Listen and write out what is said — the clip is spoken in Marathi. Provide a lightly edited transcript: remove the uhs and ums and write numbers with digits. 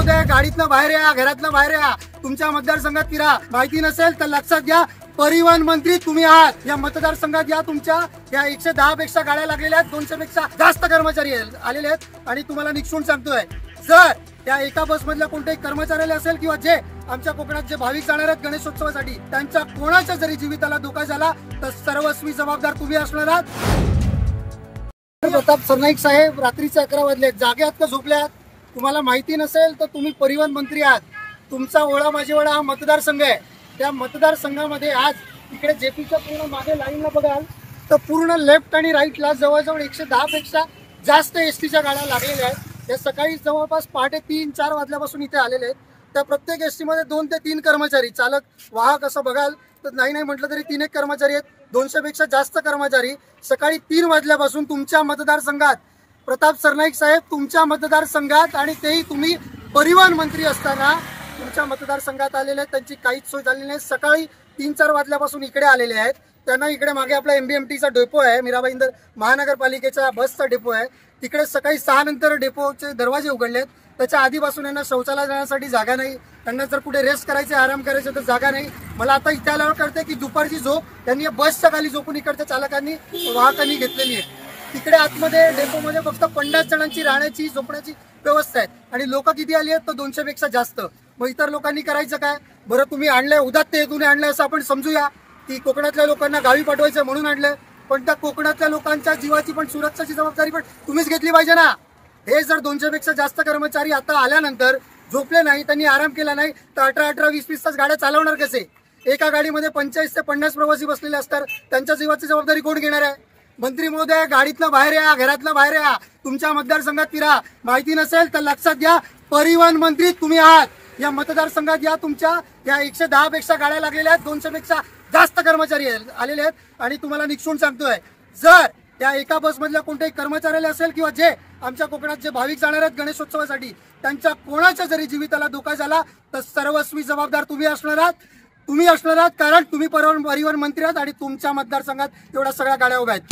महोदय गाडीतनं बाहेर या, घरातनं बाहेर या, तुमच्या मतदारसंघात फिरा। माहिती नसेल तर लक्षात घ्या, परिवहन मंत्री तुम्ही आहात। या मतदारसंघात या तुमच्या या 110 पेक्षा गाड्या लागलेल्या आहेत, 200 पेक्षा जास्त कर्मचारी आलेले आहेत आणि तुम्हाला निक्षून सांगतोय, जर त्या एका बस मधल्या कोणत्याही कर्मचाऱ्याला असेल किंवा जे आमच्या कोकणात जे भाविक जाणार आहेत गणेशोत्सवासाठी, त्यांच्या कोणाच्या जरी जीविताला धोका झाला तर सर्वस्वी जबाबदार तुम्ही असणार आहात। प्रताप सरनाईक साहेब, रात्रीचे 11 वाजले, जाग्यात का झोपल्यात? तुम्हाला माहिती नसेल तर तुम्ही परिवहन मंत्री आहात। तुमचा ओळा माझी ओळा हा मतदारसंघ आहे। त्या मतदारसंघामध्ये आज इकडे जेपीच्या पूर्ण मागे लाईनला बघाल तर पूर्ण लेफ्ट आणि राईटला जवळजवळ 110 पेक्षा जास्त एसटीच्या गाड्या लागलेल्या आहेत। हे सकाळी जवळपास पहाटे 3-4 वाजल्यापासून इथे आलेले आहेत। त्या प्रत्येक एसटी मध्ये 2 ते 3 कर्मचारी, चालक वाहक असं बघाल तर नाही म्हटलं तरी 3 कर्मचारी आहेत। 200 पेक्षा जास्त कर्मचारी सकाळी 3 वाजल्यापासून तुमच्या मतदारसंघात, प्रताप सरनाईक साहेब तुमच्या मतदारसंघात, आणि तेही तुम्ही परिवहन मंत्री असताना तुमच्या मतदारसंघात आलेले आहेत। त्यांची काहीच सोय झालेली नाही। सकाळी 3-4 वाजल्यापासून इकडे आलेले आहेत। त्यांना इकडे मागे आपला MBMTचा डेपो आहे, मीराबाई इंदर महानगरपालिकेचा बसचा डेपो आहे, तिकडे सकाळी 6 नंतर डेपोचे दरवाजे उघडलेत। त्याच्या आधीपासून यांना शौचालय जाण्यासाठी जागा नाही, त्यांना जर कुठे रेस्ट करायचे, आराम करायचे तर जागा नाही। मला आता इथे आल्यावर कळते की दुपारची झोप त्यांनी बसच्या खाली झोपून इकडच्या चालकांनी वाहकांनी घेतलेली आहे। तिकडे आतमध्ये डेपोमध्ये फक्त 50 जणांची राहण्याची झोपण्याची व्यवस्था आहे आणि लोक किती आली आहेत तर 200 पेक्षा जास्त। मग इतर लोकांनी करायचं काय? बरं, तुम्ही आणलंय उदात्त हेतूने आणलंय असं आपण समजूया की कोकणातल्या लोकांना गावी पाठवायचं म्हणून आणलंय, पण त्या कोकणातल्या लोकांच्या जीवाची पण सुरक्षाची जबाबदारी पण तुम्हीच घेतली पाहिजे ना। हे जर 200 पेक्षा जास्त कर्मचारी आता आल्यानंतर झोपले नाही, त्यांनी आराम केला नाही तर 18-18, 20-20 तास गाड्या चालवणार कसे? एका गाडीमध्ये 45 ते 50 प्रवासी बसलेले असतात, त्यांच्या जीवाची जबाबदारी कोण घेणार आहे? मंत्री महोदय गाडीतनं बाहेर या, घरातनं बाहेर या, तुमच्या मतदारसंघात फिरा। माहिती नसेल तर लक्षात घ्या, परिवहन मंत्री तुम्ही आहात। या मतदारसंघात या तुमच्या या 110 पेक्षा गाड्या लागलेल्या आहेत, 200 पेक्षा जास्त कर्मचारी आलेले आहेत आणि तुम्हाला निक्षून सांगतोय, जर त्या एका बस मधल्या कोणत्याही कर्मचाऱ्याला असेल किंवा जे आमच्या कोकणात जे भाविक जाणार आहेत गणेशोत्सवासाठी, त्यांच्या कोणाच्या जरी जीविताला धोका झाला तर सर्वस्वी जबाबदार तुम्ही असणार आहात, कारण तुम्ही परिवहन मंत्री आहात आणि तुमच्या मतदारसंघात एवढ्या सगळ्या गाड्या उभ्या आहेत।